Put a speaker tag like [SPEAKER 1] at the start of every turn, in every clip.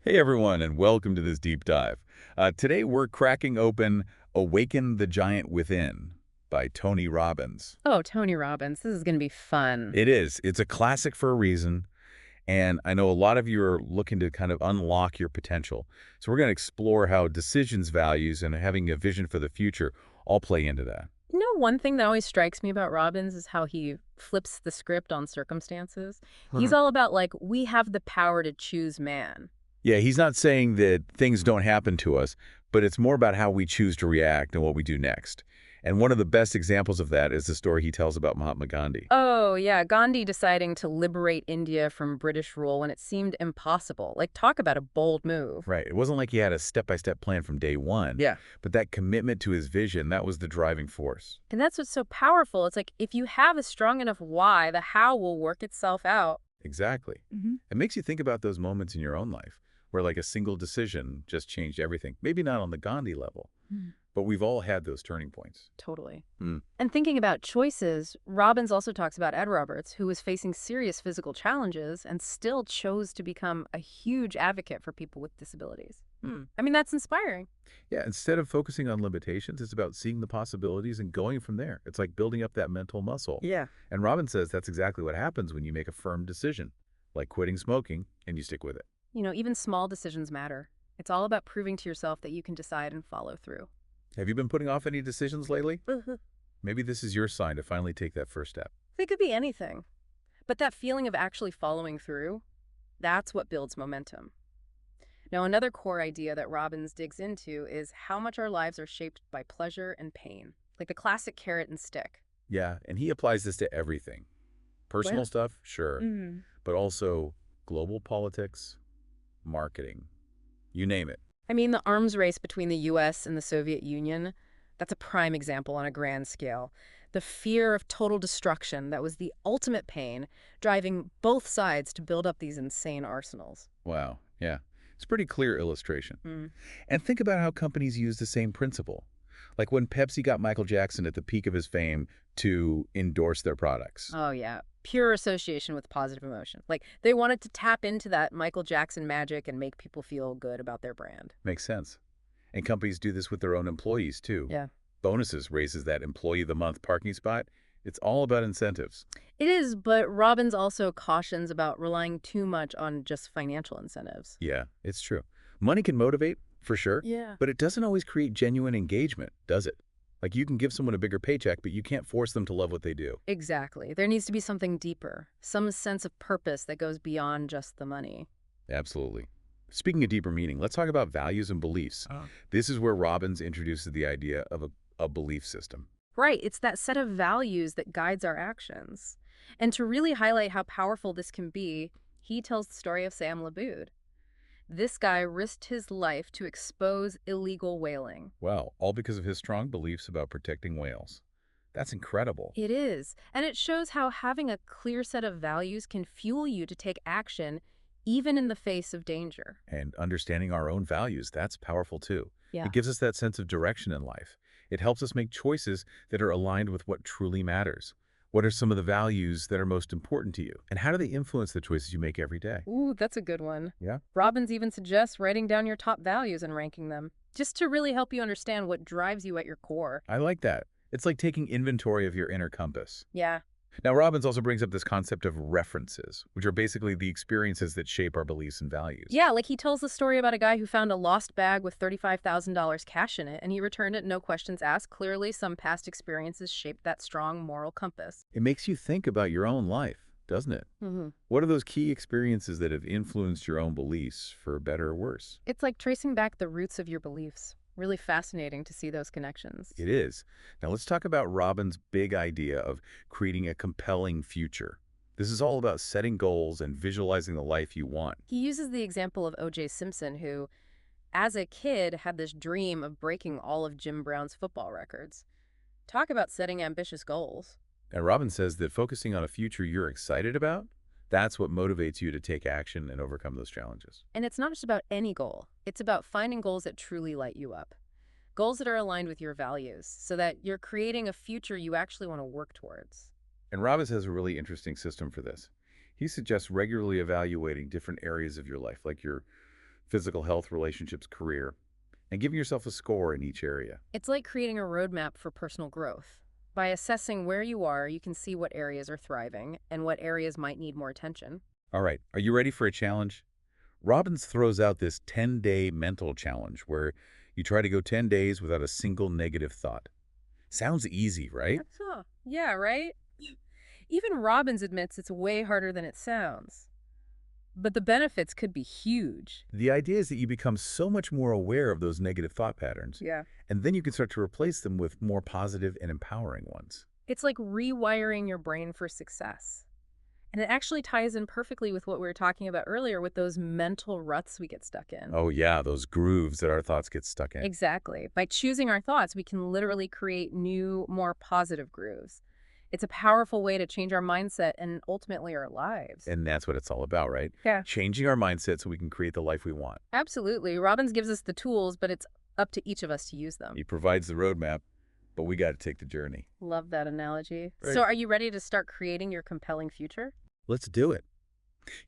[SPEAKER 1] Hey everyone, and welcome to this deep dive. Today we're cracking open Awaken the Giant Within by Tony Robbins.
[SPEAKER 2] Oh, Tony Robbins. This is going to be fun.
[SPEAKER 1] It is. It's a classic for a reason, and I know a lot of you are looking to kind of unlock your potential. So we're going to explore how decisions, values, and having a vision for the future all play into that.
[SPEAKER 2] One thing that always strikes me about Robbins is how he flips the script on circumstances. He's
[SPEAKER 1] Mhm.
[SPEAKER 2] all about, like, we have the power to choose man.
[SPEAKER 1] Yeah, he's not saying that things don't happen to us, but it's more about how we choose to react and what we do next. And one of the best examples of that is the story he tells about Mahatma Gandhi.
[SPEAKER 2] Oh, yeah, Gandhi deciding to liberate India from British rule when it seemed impossible. Like, talk about a bold move.
[SPEAKER 1] Right. It wasn't like he had a step-by-step plan from day one,
[SPEAKER 2] Yeah.
[SPEAKER 1] but that commitment to his vision, that was the driving force.
[SPEAKER 2] And that's what's so powerful. It's like, if you have a strong enough why, the how will work itself out.
[SPEAKER 1] Exactly. It makes you think about those moments in your own life where like a single decision just changed everything. Maybe not on the Gandhi level,
[SPEAKER 2] Mm.
[SPEAKER 1] but we've all had those turning points.
[SPEAKER 2] Totally.
[SPEAKER 1] Mm.
[SPEAKER 2] And thinking about choices, Robbins also talks about Ed Roberts, who was facing serious physical challenges and still chose to become a huge advocate for people with disabilities. I mean, that's inspiring.
[SPEAKER 1] Yeah, instead of focusing on limitations, it's about seeing the possibilities and going from there. It's like building up that mental muscle.
[SPEAKER 2] Yeah.
[SPEAKER 1] And Robin says that's exactly what happens when you make a firm decision, like quitting smoking, and you stick with it.
[SPEAKER 2] Even small decisions matter. It's all about proving to yourself that you can decide and follow through.
[SPEAKER 1] Have you been putting off any decisions lately?
[SPEAKER 2] They
[SPEAKER 1] Maybe this is your sign to finally take that first step.
[SPEAKER 2] could be anything. But that feeling of actually following through, that's what builds momentum. Now, another core idea that Robbins digs into is how much our lives are shaped by pleasure and pain, like the classic carrot and stick.
[SPEAKER 1] Yeah, and he applies this to everything. Personal
[SPEAKER 2] Well,
[SPEAKER 1] stuff, sure,
[SPEAKER 2] mm.
[SPEAKER 1] but also global politics, marketing, you name it.
[SPEAKER 2] I mean, the arms race between the US and the Soviet Union, that's a prime example on a grand scale. The fear of total destruction that was the ultimate pain, driving both sides to build up these insane arsenals.
[SPEAKER 1] Wow, yeah. It's a pretty clear illustration.
[SPEAKER 2] Mm.
[SPEAKER 1] And think about how companies use the same principle. Like when Pepsi got Michael Jackson at the peak of his fame to endorse their products.
[SPEAKER 2] Oh, yeah. Pure association with positive emotion. Like, they wanted to tap into that Michael Jackson magic and make people feel good about their brand.
[SPEAKER 1] Makes sense. And companies do this with their own employees too.
[SPEAKER 2] Yeah.
[SPEAKER 1] Bonuses raises that employee of the month parking spot. It's all about incentives.
[SPEAKER 2] It is, but Robbins also cautions about relying too much on just financial incentives.
[SPEAKER 1] Yeah, it's true. Money can motivate, for sure,
[SPEAKER 2] Yeah.
[SPEAKER 1] but it doesn't always create genuine engagement, does it? Like you can give someone a bigger paycheck, but you can't force them to love what they do.
[SPEAKER 2] Exactly. There needs to be something deeper, some sense of purpose that goes beyond just the money.
[SPEAKER 1] Absolutely. Speaking of deeper meaning, let's talk about values and beliefs. This is where Robbins introduces the idea of a belief system.
[SPEAKER 2] Right, it's that set of values that guides our actions. And to really highlight how powerful this can be, he tells the story of Sam Laboud. This guy risked his life to expose illegal whaling.
[SPEAKER 1] Wow, all because of his strong beliefs about protecting whales. That's incredible.
[SPEAKER 2] It is, and it shows how having a clear set of values can fuel you to take action even in the face of danger.
[SPEAKER 1] And understanding our own values, that's powerful too.
[SPEAKER 2] Yeah.
[SPEAKER 1] It gives us that sense of direction in life. It helps us make choices that are aligned with what truly matters. What are some of the values that are most important to you? And how do they influence the choices you make every day?
[SPEAKER 2] Ooh, that's a good one.
[SPEAKER 1] Yeah?
[SPEAKER 2] Robbins even suggests writing down your top values and ranking them, just to really help you understand what drives you at your core.
[SPEAKER 1] I like that. It's like taking inventory of your inner compass.
[SPEAKER 2] Yeah.
[SPEAKER 1] Now, Robbins also brings up this concept of references, which are basically the experiences that shape our beliefs and values.
[SPEAKER 2] Yeah, like he tells the story about a guy who found a lost bag with $35,000 cash in it, and he returned it, no questions asked. Clearly, some past experiences shaped that strong moral compass.
[SPEAKER 1] It makes you think about your own life, doesn't it? What are those key experiences that have influenced your own beliefs, for better or worse?
[SPEAKER 2] It's like tracing back the roots of your beliefs. Really fascinating to see those connections.
[SPEAKER 1] It is. Now let's talk about Robbins' big idea of creating a compelling future. This is all about setting goals and visualizing the life you want.
[SPEAKER 2] He uses the example of O.J. Simpson, who, as a kid, had this dream of breaking all of Jim Brown's football records. Talk about setting ambitious goals.
[SPEAKER 1] And Robbins says that focusing on a future you're excited about, that's what motivates you to take action and overcome those challenges.
[SPEAKER 2] And it's not just about any goal. It's about finding goals that truly light you up. Goals that are aligned with your values, so that you're creating a future you actually want to work towards.
[SPEAKER 1] And Robbins has a really interesting system for this. He suggests regularly evaluating different areas of your life, like your physical health, relationships, career, and giving yourself a score in each area.
[SPEAKER 2] It's like creating a roadmap for personal growth. By assessing where you are, you can see what areas are thriving and what areas might need more attention.
[SPEAKER 1] All right, are you ready for a challenge? Robbins throws out this 10-day mental challenge where you try to go 10 days without a single negative thought. Sounds easy, right?
[SPEAKER 2] Huh. Yeah, right? Even Robbins admits it's way harder than it sounds. But the benefits could be huge.
[SPEAKER 1] The idea is that you become so much more aware of those negative thought patterns,
[SPEAKER 2] Yeah.
[SPEAKER 1] and then you can start to replace them with more positive and empowering ones.
[SPEAKER 2] It's like rewiring your brain for success. And it actually ties in perfectly with what we were talking about earlier with those mental ruts we get stuck in.
[SPEAKER 1] Oh yeah, those grooves that our thoughts get stuck in.
[SPEAKER 2] Exactly. By choosing our thoughts, we can literally create new, more positive grooves. It's a powerful way to change our mindset and ultimately our lives.
[SPEAKER 1] And that's what it's all about, right?
[SPEAKER 2] Yeah.
[SPEAKER 1] Changing our mindset so we can create the life we want.
[SPEAKER 2] Absolutely. Robbins gives us the tools, but it's up to each of us to use them.
[SPEAKER 1] He provides the roadmap, but we got to take the journey.
[SPEAKER 2] Love that analogy.
[SPEAKER 1] Right.
[SPEAKER 2] So are you ready to start creating your compelling future?
[SPEAKER 1] Let's do it.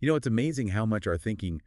[SPEAKER 1] You know, it's amazing how much our thinking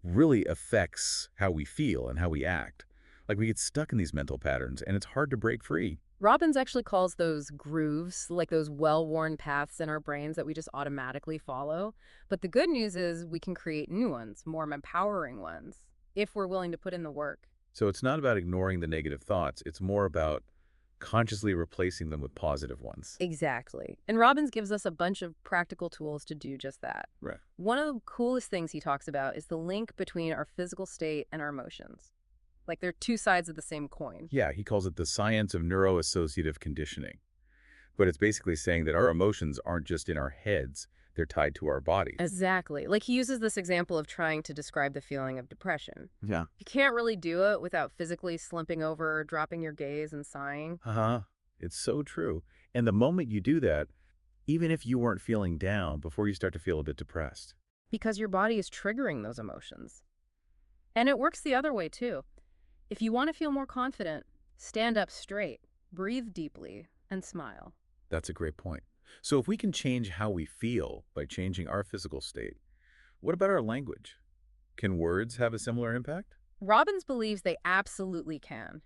[SPEAKER 1] really affects how we feel and how we act. Like we get stuck in these mental patterns, and it's hard to break free.
[SPEAKER 2] Robbins actually calls those grooves, like those well-worn paths in our brains that we just automatically follow. But the good news is we can create new ones, more empowering ones, if we're willing to put in the work.
[SPEAKER 1] So it's not about ignoring the negative thoughts. It's more about consciously replacing them with positive ones.
[SPEAKER 2] Exactly. And Robbins gives us a bunch of practical tools to do just that.
[SPEAKER 1] Right.
[SPEAKER 2] One of the coolest things he talks about is the link between our physical state and our emotions. Like they're two sides of the same coin.
[SPEAKER 1] Yeah, he calls it the science of neuroassociative conditioning. But it's basically saying that our emotions aren't just in our heads, they're tied to our bodies.
[SPEAKER 2] Exactly. Like he uses this example of trying to describe the feeling of depression.
[SPEAKER 1] Yeah.
[SPEAKER 2] You can't really do it without physically slumping over, dropping your gaze, and sighing.
[SPEAKER 1] Uh-huh. It's so true. And the moment you do that, even if you weren't feeling down, before you start to feel a bit depressed.
[SPEAKER 2] Because your body is triggering those emotions. And it works the other way, too. If you want to feel more confident, stand up straight, breathe deeply, and smile.
[SPEAKER 1] That's a great point. So if we can change how we feel by changing our physical state, what about our language? Can words have a similar impact?
[SPEAKER 2] Robbins believes they absolutely can.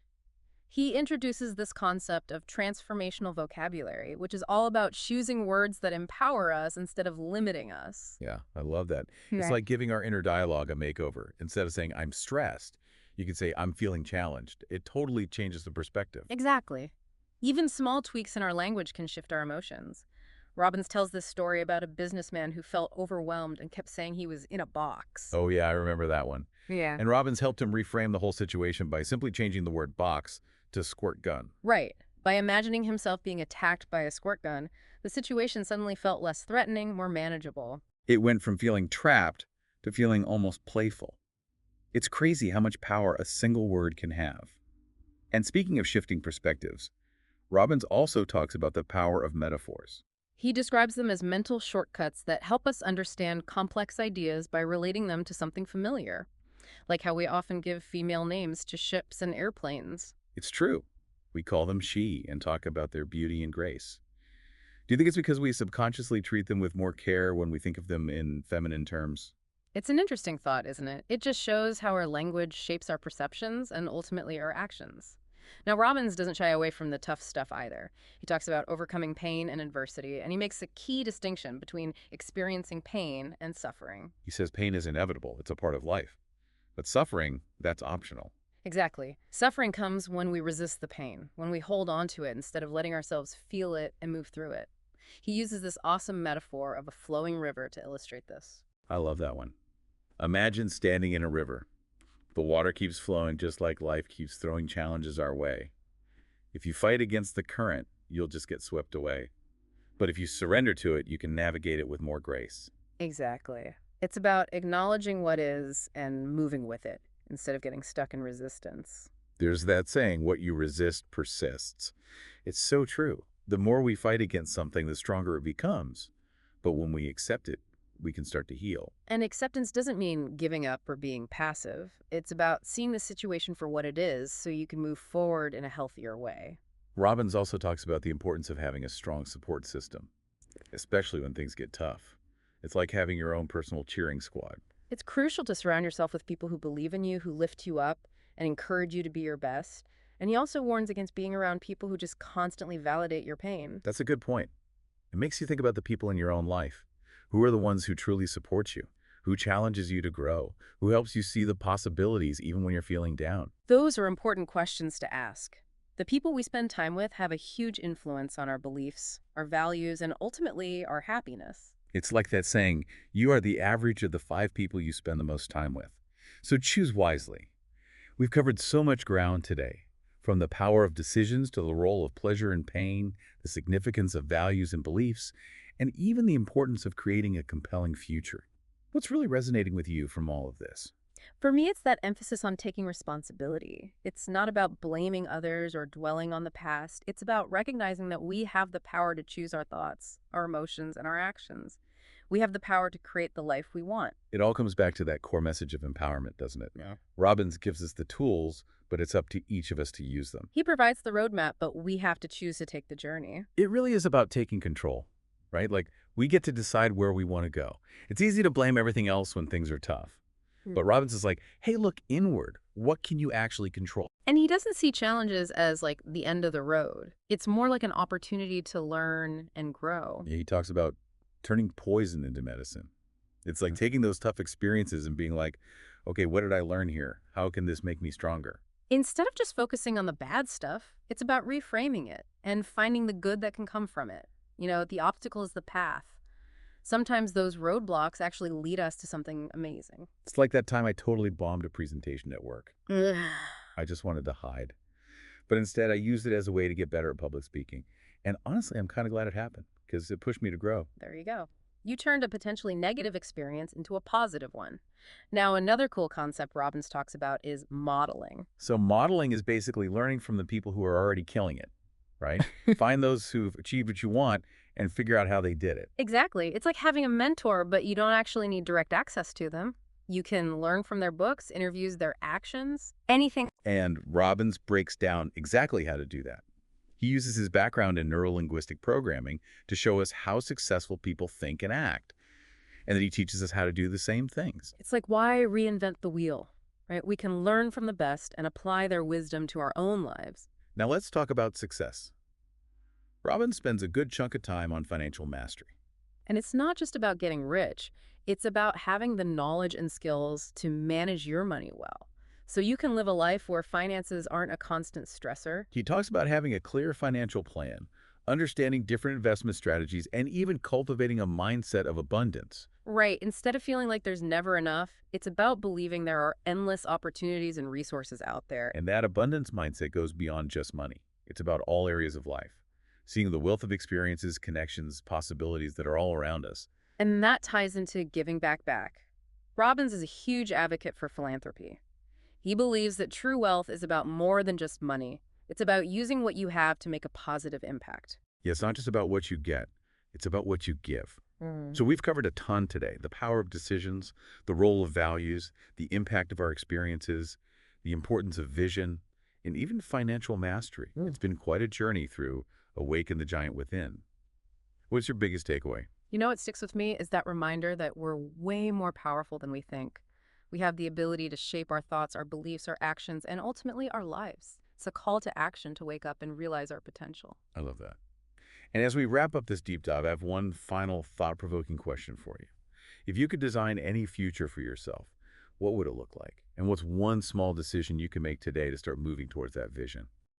[SPEAKER 2] He introduces this concept of transformational vocabulary, which is all about choosing words that empower us instead of limiting us.
[SPEAKER 1] Yeah, I love that. It's
[SPEAKER 2] Yeah.
[SPEAKER 1] like giving our inner dialogue a makeover. Instead of saying, I'm stressed, you can say, I'm feeling challenged. It totally changes the perspective.
[SPEAKER 2] Exactly. Even small tweaks in our language can shift our emotions. Robbins tells this story about a businessman who felt overwhelmed and kept saying he was in a box.
[SPEAKER 1] Oh yeah, I remember that one.
[SPEAKER 2] Yeah.
[SPEAKER 1] And Robbins helped him reframe the whole situation by simply changing the word box to squirt gun.
[SPEAKER 2] Right. By imagining himself being attacked by a squirt gun, the situation suddenly felt less threatening, more manageable.
[SPEAKER 1] It went from feeling trapped to feeling almost playful. It's crazy how much power a single word can have. And speaking of shifting perspectives, Robbins also talks about the power of metaphors.
[SPEAKER 2] He describes them as mental shortcuts that help us understand complex ideas by relating them to something familiar, like how we often give female names to ships and airplanes.
[SPEAKER 1] It's true. We call them she and talk about their beauty and grace. Do you think it's because we subconsciously treat them with more care when we think of them in feminine terms?
[SPEAKER 2] It's an interesting thought, isn't it? It just shows how our language shapes our perceptions and ultimately our actions. Now, Robbins doesn't shy away from the tough stuff either. He talks about overcoming pain and adversity, and he makes a key distinction between experiencing pain and suffering.
[SPEAKER 1] He says pain is inevitable. It's a part of life. But suffering, that's optional.
[SPEAKER 2] Exactly. Suffering comes when we resist the pain, when we hold on to it instead of letting ourselves feel it and move through it. He uses this awesome metaphor of a flowing river to illustrate this.
[SPEAKER 1] I love that one. Imagine standing in a river. The water keeps flowing just like life keeps throwing challenges our way. If you fight against the current, you'll just get swept away. But if you surrender to it, you can navigate it with more grace.
[SPEAKER 2] Exactly. It's about acknowledging what is and moving with it instead of getting stuck in resistance.
[SPEAKER 1] There's that saying, what you resist persists. It's so true. The more we fight against something, the stronger it becomes. But when we accept it, we can start to heal.
[SPEAKER 2] And acceptance doesn't mean giving up or being passive. It's about seeing the situation for what it is so you can move forward in a healthier way.
[SPEAKER 1] Robbins also talks about the importance of having a strong support system, especially when things get tough. It's like having your own personal cheering squad.
[SPEAKER 2] It's crucial to surround yourself with people who believe in you, who lift you up, and encourage you to be your best. And he also warns against being around people who just constantly validate your pain.
[SPEAKER 1] That's a good point. It makes you think about the people in your own life. Who are the ones who truly support you? Who challenges you to grow? Who helps you see the possibilities even when you're feeling down?
[SPEAKER 2] Those are important questions to ask. The people we spend time with have a huge influence on our beliefs, our values, and ultimately our happiness.
[SPEAKER 1] It's like that saying, you are the average of the 5 people you spend the most time with. So choose wisely. We've covered so much ground today, from the power of decisions to the role of pleasure and pain, the significance of values and beliefs, and even the importance of creating a compelling future. What's really resonating with you from all of this?
[SPEAKER 2] For me, it's that emphasis on taking responsibility. It's not about blaming others or dwelling on the past. It's about recognizing that we have the power to choose our thoughts, our emotions, and our actions. We have the power to create the life we want.
[SPEAKER 1] It all comes back to that core message of empowerment, doesn't it?
[SPEAKER 2] Yeah.
[SPEAKER 1] Robbins gives us the tools, but it's up to each of us to use them.
[SPEAKER 2] He provides the roadmap, but we have to choose to take the journey.
[SPEAKER 1] It really is about taking control, right? Like, we get to decide where we want to go. It's easy to blame everything else when things are tough. But Robbins is like, hey, look inward. What can you actually control?
[SPEAKER 2] And he doesn't see challenges as like the end of the road. It's more like an opportunity to learn and grow.
[SPEAKER 1] Yeah, he talks about turning poison into medicine. It's like taking those tough experiences and being like, okay, what did I learn here? How can this make me stronger?
[SPEAKER 2] Instead of just focusing on the bad stuff, it's about reframing it and finding the good that can come from it. The obstacle is the path. Sometimes those roadblocks actually lead us to something amazing.
[SPEAKER 1] It's like that time I totally bombed a presentation at work.
[SPEAKER 2] Ugh.
[SPEAKER 1] I just wanted to hide. But instead, I used it as a way to get better at public speaking. And honestly, I'm kind of glad it happened because it pushed me to grow.
[SPEAKER 2] There you go. You turned a potentially negative experience into a positive one. Now, another cool concept Robbins talks about is modeling.
[SPEAKER 1] So modeling is basically learning from the people who are already killing it, right? Find those who've achieved what you want and figure out how they did it.
[SPEAKER 2] Exactly. It's like having a mentor, but you don't actually need direct access to them. You can learn from their books, interviews, their actions, anything.
[SPEAKER 1] And Robbins breaks down exactly how to do that. He uses his background in neuro-linguistic programming to show us how successful people think and act. And then he teaches us how to do the same things.
[SPEAKER 2] It's like, why reinvent the wheel, right? We can learn from the best and apply their wisdom to our own lives.
[SPEAKER 1] Now let's talk about success. Robbins spends a good chunk of time on financial mastery.
[SPEAKER 2] And it's not just about getting rich. It's about having the knowledge and skills to manage your money well, so you can live a life where finances aren't a constant stressor.
[SPEAKER 1] He talks about having a clear financial plan, understanding different investment strategies, and even cultivating a mindset of abundance.
[SPEAKER 2] Right. Instead of feeling like there's never enough, it's about believing there are endless opportunities and resources out there.
[SPEAKER 1] And that abundance mindset goes beyond just money. It's about all areas of life, seeing the wealth of experiences, connections, possibilities that are all around us.
[SPEAKER 2] And that ties into giving back. Robbins is a huge advocate for philanthropy. He believes that true wealth is about more than just money. It's about using what you have to make a positive impact.
[SPEAKER 1] Yeah, it's not just about what you get. It's about what you give. So we've covered a ton today. The power of decisions, the role of values, the impact of our experiences, the importance of vision, and even financial mastery. It's been quite a journey through Awaken the Giant Within. What's your biggest takeaway?
[SPEAKER 2] What sticks with me is that reminder that we're way more powerful than we think. We have the ability to shape our thoughts, our beliefs, our actions, and ultimately our lives. It's a call to action to wake up and realize our potential.
[SPEAKER 1] I love that. And as we wrap up this deep dive, I have one final thought-provoking question for you. If you could design any future for yourself, what would it look like? And what's one small decision you can make today to start moving towards that vision?